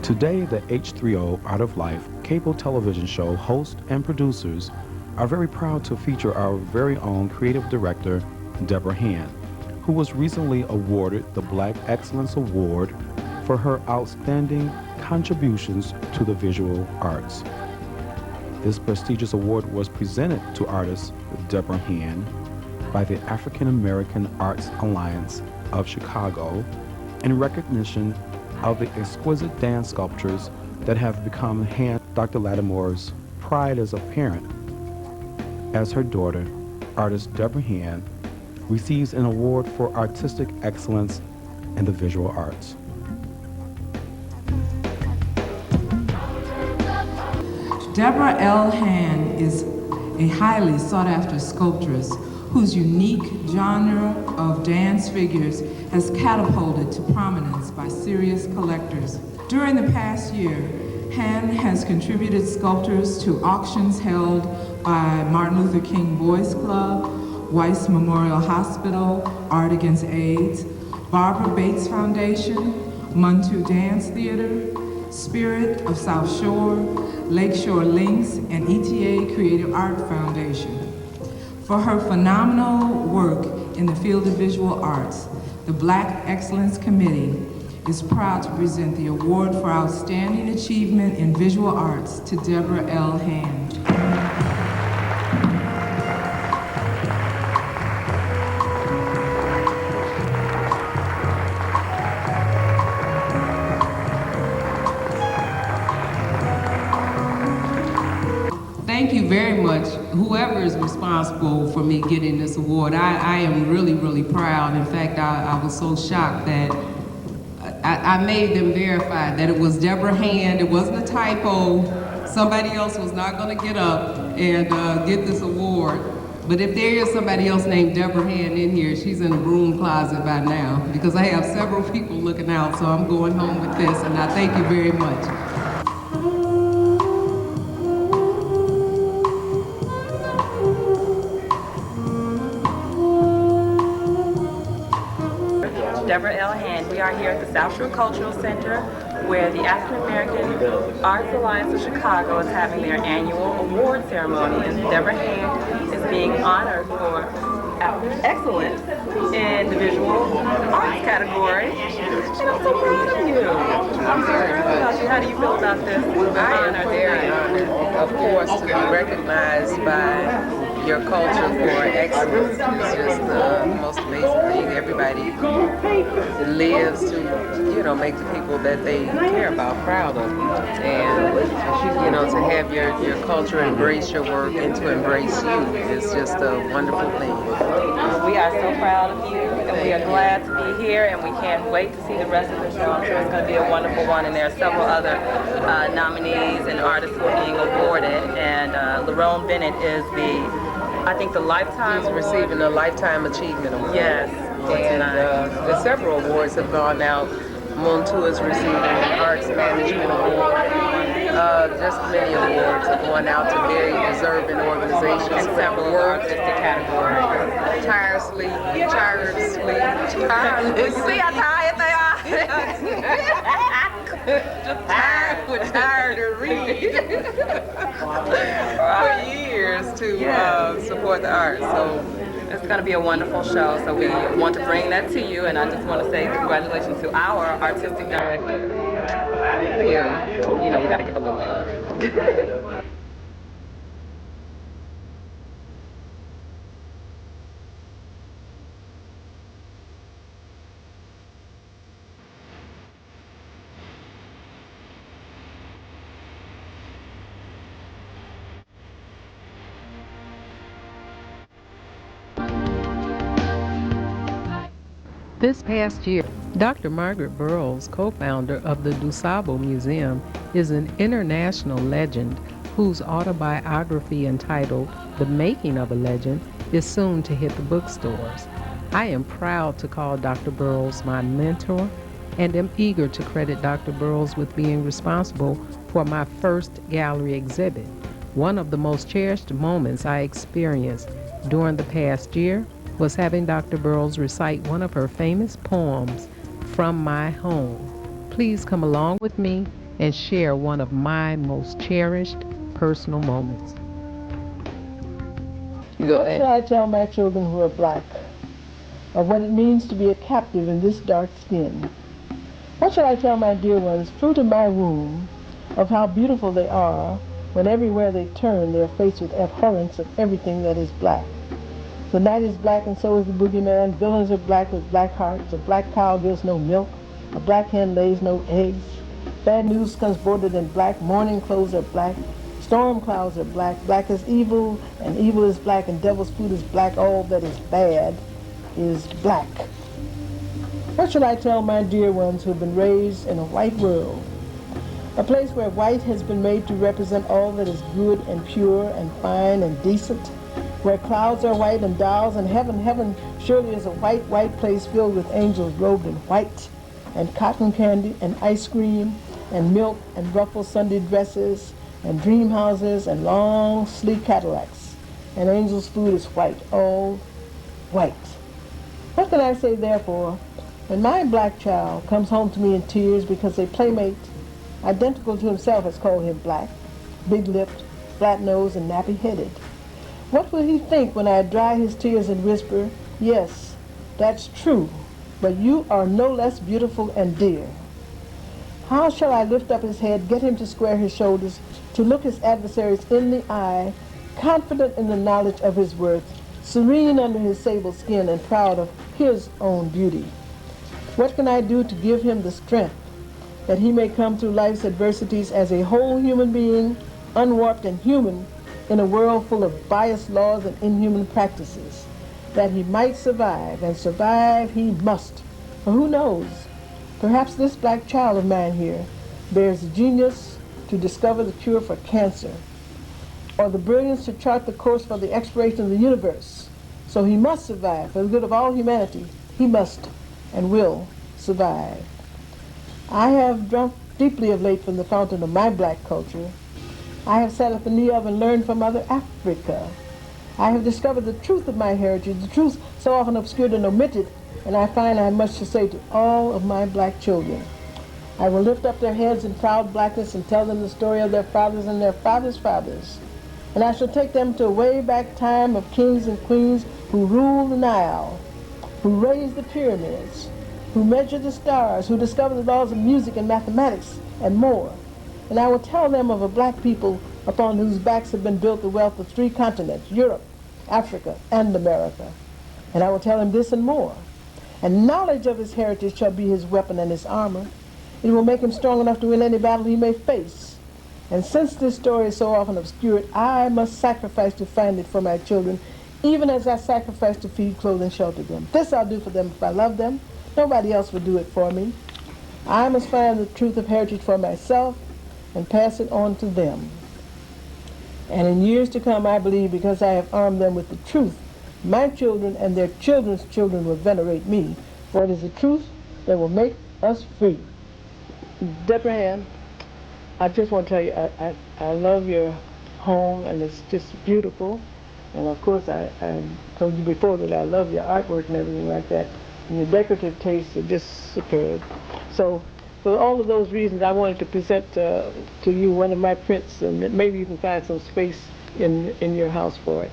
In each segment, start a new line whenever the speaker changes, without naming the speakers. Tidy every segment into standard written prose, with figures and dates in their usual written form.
Today, the H3O Art of Life cable television show hosts and producers are very proud to feature our very own creative director, Debra Hand, who was recently awarded the Black Excellence Award for her outstanding contributions to the visual arts. This prestigious award was presented to artist Debra Hand by the African American Arts Alliance of Chicago in recognition of the exquisite dance sculptures that have become Dr. Lattimore's pride as a parent, as her daughter, artist Debra Hand, receives an award for artistic excellence in the visual arts.
Debra L. Hand is a highly sought-after sculptress whose unique genre of dance figures has catapulted to prominence by serious collectors. During the past year, Hand has contributed sculptures to auctions held by Martin Luther King Boys Club, Weiss Memorial Hospital, Art Against AIDS, Barbara Bates Foundation, Muntu Dance Theater, Spirit of South Shore, Lakeshore Links, and ETA Creative Art Foundation. For her phenomenal work in the field of visual arts, the Black Excellence Committee is proud to present the Award for Outstanding Achievement in Visual Arts to Debra L. Hand.
Thank you very much, whoever is responsible for me getting this award. I am really, really proud. In fact, I was so shocked that I made them verify that it was Debra Hand. It wasn't a typo. Somebody else was not going to get up and get this award. But if there is somebody else named Debra Hand in here, she's in the broom closet by now, because I have several people looking out, so I'm going home with this, and I thank you very much.
Debra L. Hand. We are here at the South Shore Cultural Center, where the African American Arts Alliance of Chicago is having their annual award ceremony, and Debra Hand is being honored for excellence in the visual arts category. And I'm so proud of you. I'm very proud about you. How do you feel about this honor?
I am very honored, of course, to be recognized by your culture for excellence. It's just the most amazing thing. Everybody lives to, make the people that they care about proud of. And, to have your culture embrace your work and to embrace you is just a wonderful thing.
We are so proud of you, and we are glad to be here, and we can't wait to see the rest of the show. I'm sure it's going to be a wonderful one, and there are several other nominees and artists who are being awarded, and Lerone Bennett is I think the Lifetime
He's receiving a Lifetime Achievement Award.
Yes.
And the several awards have gone out. Muntu is receiving an Arts Management Award. Just many awards have gone out to very deserving organizations.
And several artistic categories.
Tirelessly.
You see how tired they are?
Tired to read for years to support the arts. So
it's going to be a wonderful show. So we want to bring that to you, and I just want to say congratulations to our artistic director. You got to give a little love.
This past year, Dr. Margaret Burroughs, co-founder of the DuSable Museum, is an international legend whose autobiography entitled The Making of a Legend is soon to hit the bookstores. I am proud to call Dr. Burroughs my mentor and am eager to credit Dr. Burroughs with being responsible for my first gallery exhibit. One of the most cherished moments I experienced during the past year was having Dr. Burroughs recite one of her famous poems, From My Home. Please come along with me and share one of my most cherished personal moments.
What should I tell my children who are black of what it means to be a captive in this dark skin? What shall I tell my dear ones, fruit of my womb, of how beautiful they are when everywhere they turn they are faced with abhorrence of everything that is black? The night is black and so is the boogeyman. Villains are black with black hearts. A black cow gives no milk. A black hen lays no eggs. Bad news comes bordered in black. Morning clothes are black. Storm clouds are black. Black is evil and evil is black and devil's food is black. All that is bad is black. What shall I tell my dear ones who have been raised in a white world? A place where white has been made to represent all that is good and pure and fine and decent. Where clouds are white and dolls and heaven surely is a white, white place filled with angels robed in white and cotton candy and ice cream and milk and ruffled Sunday dresses and dream houses and long, sleek Cadillacs. And angels' food is white, all white. What can I say, therefore, when my black child comes home to me in tears because a playmate identical to himself has called him black, big-lipped, flat-nosed, and nappy-headed? What will he think when I dry his tears and whisper, yes, that's true, but you are no less beautiful and dear? How shall I lift up his head, get him to square his shoulders, to look his adversaries in the eye, confident in the knowledge of his worth, serene under his sable skin and proud of his own beauty? What can I do to give him the strength that he may come through life's adversities as a whole human being, unwarped and human, in a world full of biased laws and inhuman practices, that he might survive, and survive he must? For who knows, perhaps this black child of mine here bears the genius to discover the cure for cancer, or the brilliance to chart the course for the exploration of the universe. So he must survive. For the good of all humanity, he must and will survive. I have drunk deeply of late from the fountain of my black culture. I have sat at the knee of and learned from Mother Africa. I have discovered the truth of my heritage, the truth so often obscured and omitted, and I find I have much to say to all of my black children. I will lift up their heads in proud blackness and tell them the story of their fathers and their fathers' fathers. And I shall take them to a way back time of kings and queens who ruled the Nile, who raised the pyramids, who measured the stars, who discovered the laws of music and mathematics, and more. And I will tell them of a black people upon whose backs have been built the wealth of 3 continents, Europe, Africa, and America. And I will tell him this and more. And knowledge of his heritage shall be his weapon and his armor. It will make him strong enough to win any battle he may face. And since this story is so often obscured, I must sacrifice to find it for my children, even as I sacrifice to feed, clothe, and shelter them. This I'll do for them if I love them. Nobody else will do it for me. I must find the truth of heritage for myself and pass it on to them. And in years to come, I believe, because I have armed them with the truth, my children and their children's children will venerate me, for it is the truth that will make us free. Debra Hand, I just want to tell you, I love your home, and it's just beautiful. And of course, I told you before that I love your artwork and everything like that. And your decorative tastes are just superb. So, for all of those reasons, I wanted to present to you one of my prints, and maybe you can find some space in your house for it.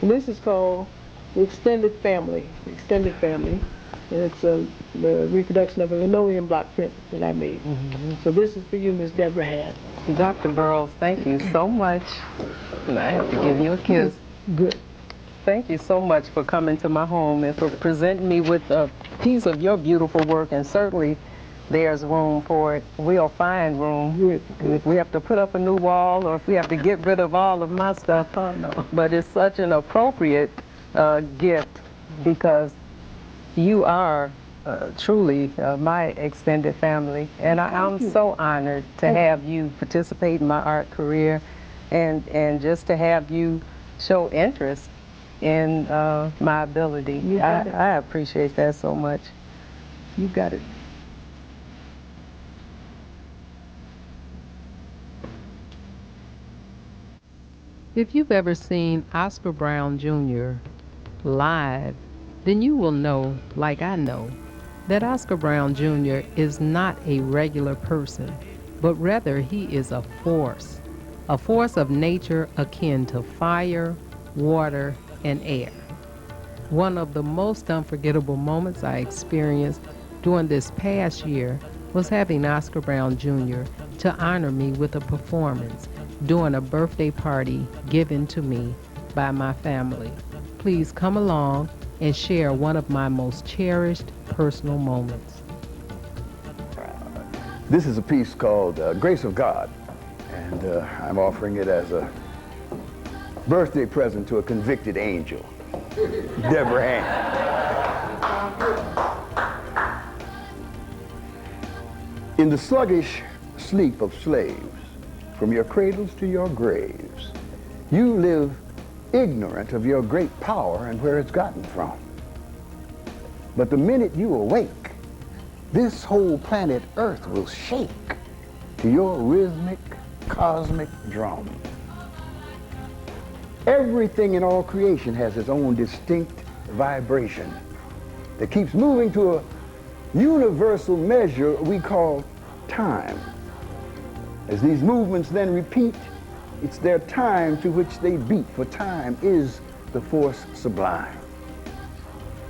And this is called The Extended Family. The Extended Family. And it's the reproduction of a linoleum block print that I made. Mm-hmm. So this is for you, Miss Debra Hand.
Dr. Burroughs, thank you so much. And I have to give you a kiss.
Good.
Thank you so much for coming to my home and for presenting me with a piece of your beautiful work, and certainly there's room for it. We'll find room.
Good.
If we have to put up a new wall, or if we have to get rid of all of my stuff.
Oh, no.
But it's such an appropriate gift, because you are truly my extended family, and I'm so honored to have you participate in my art career, and just to have you show interest in my ability. I appreciate that so much.
You got it.
If you've ever seen Oscar Brown Jr. live, then you will know, like I know, that Oscar Brown Jr. is not a regular person. but rather he is a force of nature akin to fire, water, and air. One of the most unforgettable moments I experienced during this past year was having Oscar Brown Jr. to honor me with a performance during a birthday party given to me by my family. Please come along and share one of my most cherished personal moments.
This is a piece called Grace of God, and I'm offering it as a birthday present to a convicted angel, Debra Hand. In the sluggish sleep of slaves, from your cradles to your graves, you live ignorant of your great power and where it's gotten from. But the minute you awake, this whole planet Earth will shake to your rhythmic, cosmic drum. Everything in all creation has its own distinct vibration that keeps moving to a universal measure we call time. As these movements then repeat, it's their time to which they beat, for time is the force sublime.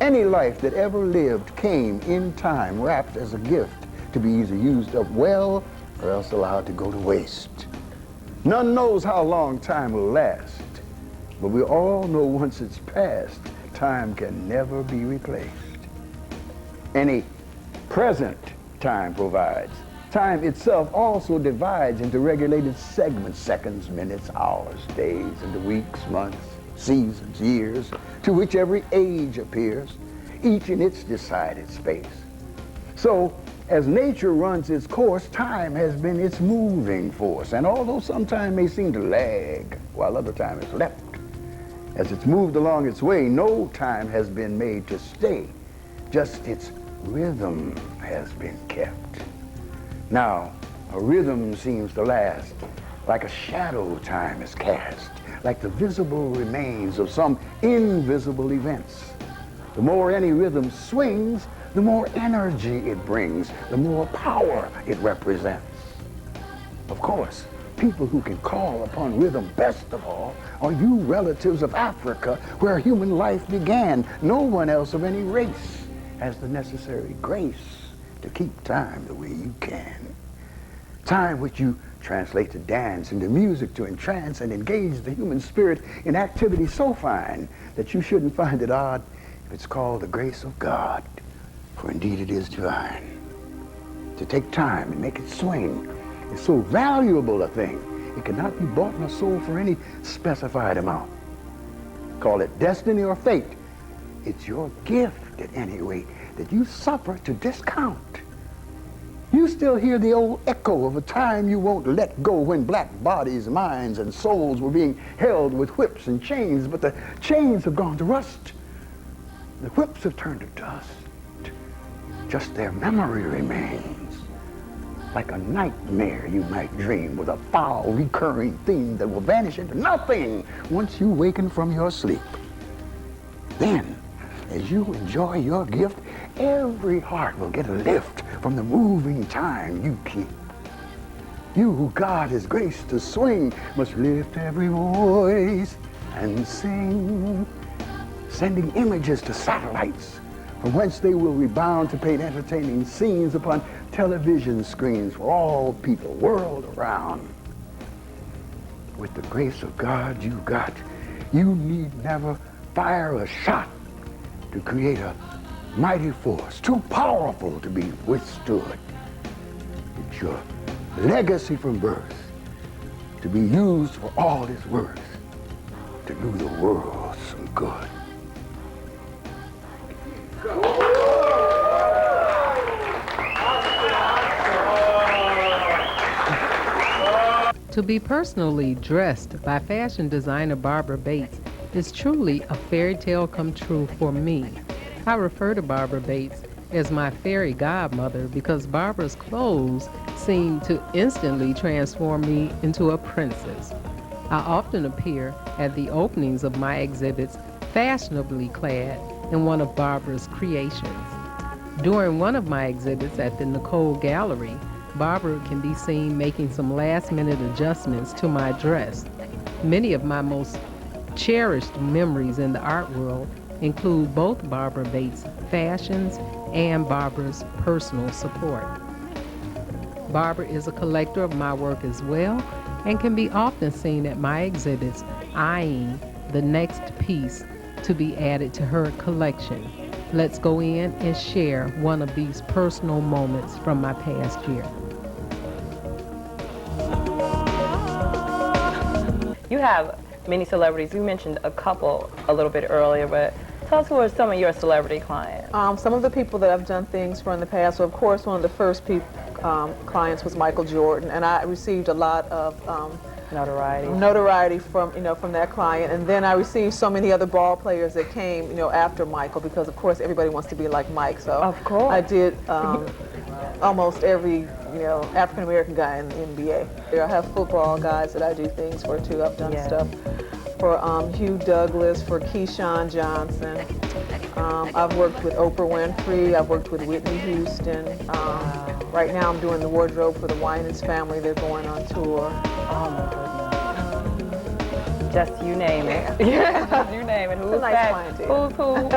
Any life that ever lived came in time wrapped as a gift to be either used up well or else allowed to go to waste. None knows how long time will last, but we all know once it's past, time can never be replaced. Any present time provides. Time itself also divides into regulated segments, seconds, minutes, hours, days, into weeks, months, seasons, years, to which every age appears, each in its decided space. So, as nature runs its course, time has been its moving force, and although some time may seem to lag, while other time is leapt, as it's moved along its way, no time has been made to stay, just its rhythm has been kept. Now, a rhythm seems to last, like a shadow time is cast, like the visible remains of some invisible events. The more any rhythm swings, the more energy it brings, the more power it represents. Of course, people who can call upon rhythm best of all are you relatives of Africa, where human life began. No one else of any race has the necessary grace to keep time the way you can. Time which you translate to dance and to music to entrance and engage the human spirit in activity so fine that you shouldn't find it odd if it's called the grace of God, for indeed it is divine. To take time and make it swing is so valuable a thing, it cannot be bought nor sold for any specified amount. Call it destiny or fate, it's your gift at any rate that you suffer to discount. You still hear the old echo of a time you won't let go, when black bodies, minds, and souls were being held with whips and chains, but the chains have gone to rust. The whips have turned to dust. Just their memory remains, like a nightmare you might dream with a foul, recurring theme that will vanish into nothing once you waken from your sleep. Then, as you enjoy your gift, every heart will get a lift from the moving time you keep. You who God has graced to swing must lift every voice and sing, sending images to satellites, from whence they will rebound to paint entertaining scenes upon television screens for all people, world around. With the grace of God you got, you need never fire a shot to create a mighty force, too powerful to be withstood. It's your legacy from birth, to be used for all it's worth, to do the world some good.
To be personally dressed by fashion designer Barbara Bates is truly a fairy tale come true for me. I refer to Barbara Bates as my fairy godmother because Barbara's clothes seem to instantly transform me into a princess. I often appear at the openings of my exhibits fashionably clad in one of Barbara's creations. During one of my exhibits at the Nicole Gallery, Barbara can be seen making some last-minute adjustments to my dress. Many of my most cherished memories in the art world include both Barbara Bates' fashions and Barbara's personal support. Barbara is a collector of my work as well and can be often seen at my exhibits eyeing the next piece to be added to her collection. Let's go in and share one of these personal moments from my past year.
You have many celebrities. You mentioned a couple a little bit earlier, but tell us who are some of your celebrity clients.
Some of the people that I've done things for in the past, so of course one of the first clients was Michael Jordan, and I received a lot of notoriety from that client, and then I received so many other ball players that came after Michael, because of course everybody wants to be like Mike. So
of course
I did almost every African American guy in the NBA. I have football guys that I do things for too. I've done stuff for Hugh Douglas, for Keyshawn Johnson. I've worked with Oprah Winfrey. I've worked with Whitney Houston. Right now I'm doing the wardrobe for the Winans family. They're going on tour.
Oh my goodness. Just you name it. Yeah, you name it. Who's who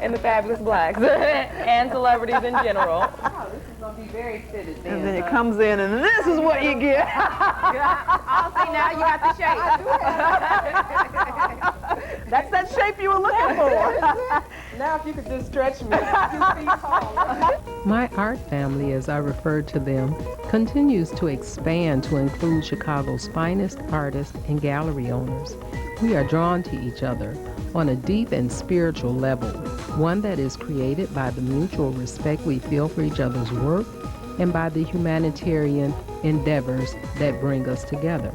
and the Fabulous Blacks and celebrities in general.
Wow, this is going to be very fitted then.
And then it comes in and this is what you get.
I'll see, now you got the shape.
That's that shape you were looking for. Now if you could just stretch me 2 feet tall.
My art family, as I refer to them, continues to expand to include Chicago's finest artists and gallery owners. We are drawn to each other on a deep and spiritual level, one that is created by the mutual respect we feel for each other's work and by the humanitarian endeavors that bring us together.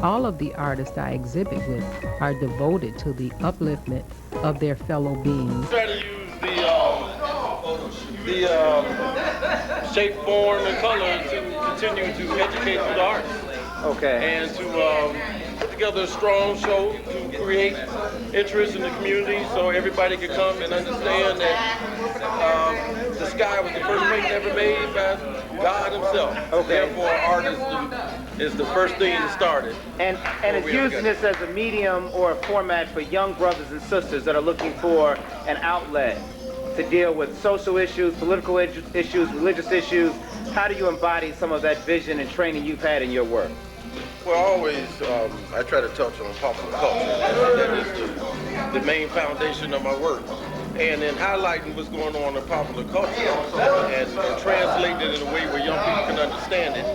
All of the artists I exhibit with are devoted to the upliftment of their fellow beings.
Try to use the shape, form, and color to continue to educate through the arts.
Okay.
And to put together a strong show to create interest in the community so everybody can come and understand that the sky was the first place ever made by God himself.
Okay.
Therefore, art is the first thing that started.
And it's using this as a medium or a format for young brothers and sisters that are looking for an outlet to deal with social issues, political issues, religious issues. How do you embody some of that vision and training you've had in your work?
Well, always, I try to touch on popular culture. That is the main foundation of my work. And in highlighting what's going on in popular culture and translating it in a way where young people can understand it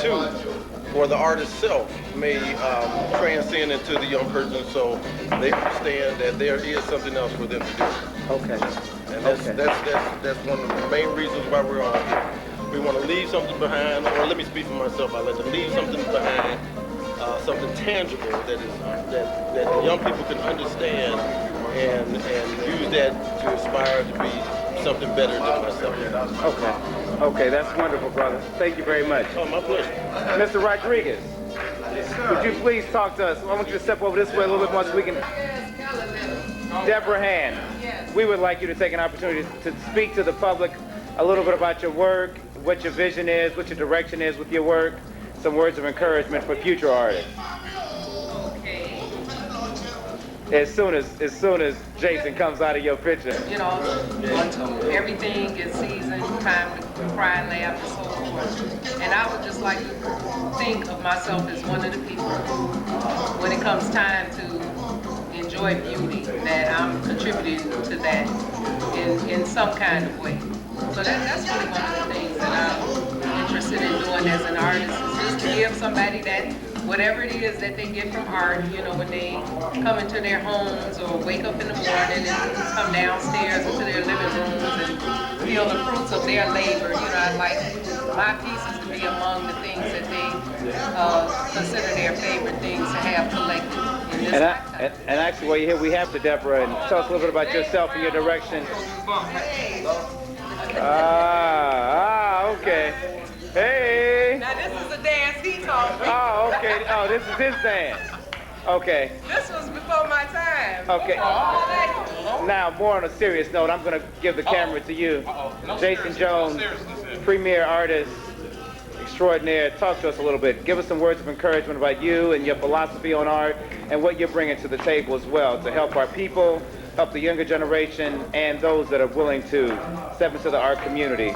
too, or the artist self may transcend into the young person so they understand that there is something else for them to do.
Okay.
And that's one of the main reasons why we're on here. We want to leave something behind, or let me speak for myself, I let them leave something behind, something tangible that the young people can understand and use that to aspire to be something better than myself.
Okay, that's wonderful, brother. Thank you very much.
Oh, my pleasure.
Mr. Rodriguez, would you please talk to us? I want you to step over this way a little bit more so we can... Debra Hand, we would like you to take an opportunity to speak to the public a little bit about your work, what your vision is, what your direction is with your work, some words of encouragement for future artists.
Okay.
As soon as Jason comes out of your picture.
You know, everything is season, time to cry and laugh and so forth. And I would just like to think of myself as one of the people who, when it comes time to enjoy beauty, that I'm contributing to that in some kind of way. So that's really one of the things that I'm interested in doing as an artist, is just to give somebody that, whatever it is that they get from art, you know, when they come into their homes or wake up in the morning and come downstairs into their living rooms and feel the fruits of their labor. You know, I'd like my pieces to be among the things that they consider their favorite things to have collected in this lifetime.
And actually, while you're here, we have to Debra, and tell us a little bit about yourself and your direction. Okay. Hey.
Now this is a dance he taught me.
Oh, okay. Oh, this is his dance. Okay.
This was before
before my time.
Okay. Now, more on a serious note, I'm going to give the camera to you. Jason Jones, premier artist extraordinaire. Talk to us a little bit. Give us some words of encouragement about you and your philosophy on art and what you're bringing to the table as well to help our people, help the younger generation, and those that are willing to step into the art community.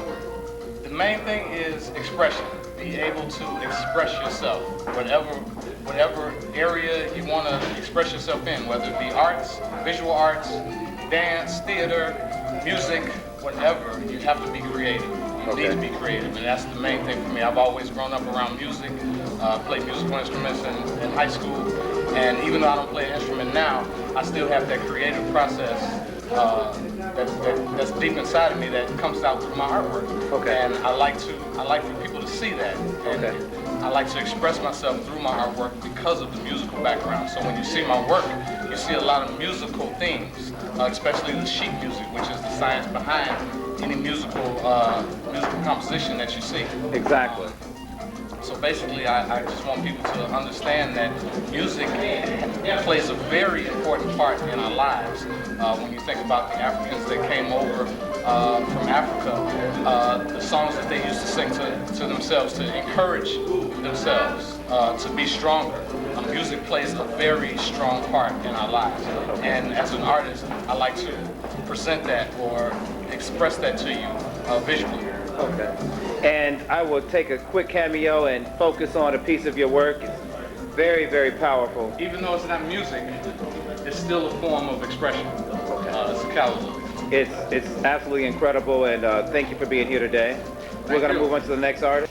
The main thing is expression. Be able to express yourself, whatever area you want to express yourself in, whether it be arts, visual arts, dance, theater, music, whatever, you have to be creative. You need to be creative, and that's the main thing for me. I've always grown up around music, played musical instruments in high school, and even though I don't play an instrument now, I still have that creative process that's deep inside of me that comes out through my artwork. Okay. And I like for people to see that. And I like to express myself through my artwork because of the musical background. So when you see my work, you see a lot of musical themes, especially the sheet music, which is the science behind any musical composition that you see. Exactly. So basically, I just want people to understand that music plays a very important part in our lives. When you think about the Africans that came over from Africa, the songs that they used to sing to themselves to encourage themselves to be stronger. Music plays a very strong part in our lives. And as an artist, I like to present that or express that to you visually.
Okay. And I will take a quick cameo and focus on a piece of your work. It's very, very powerful.
Even though it's not music, it's still a form of expression. It's a calendar.
It's absolutely incredible, and thank you for being here today. We're going to move on to the next artist.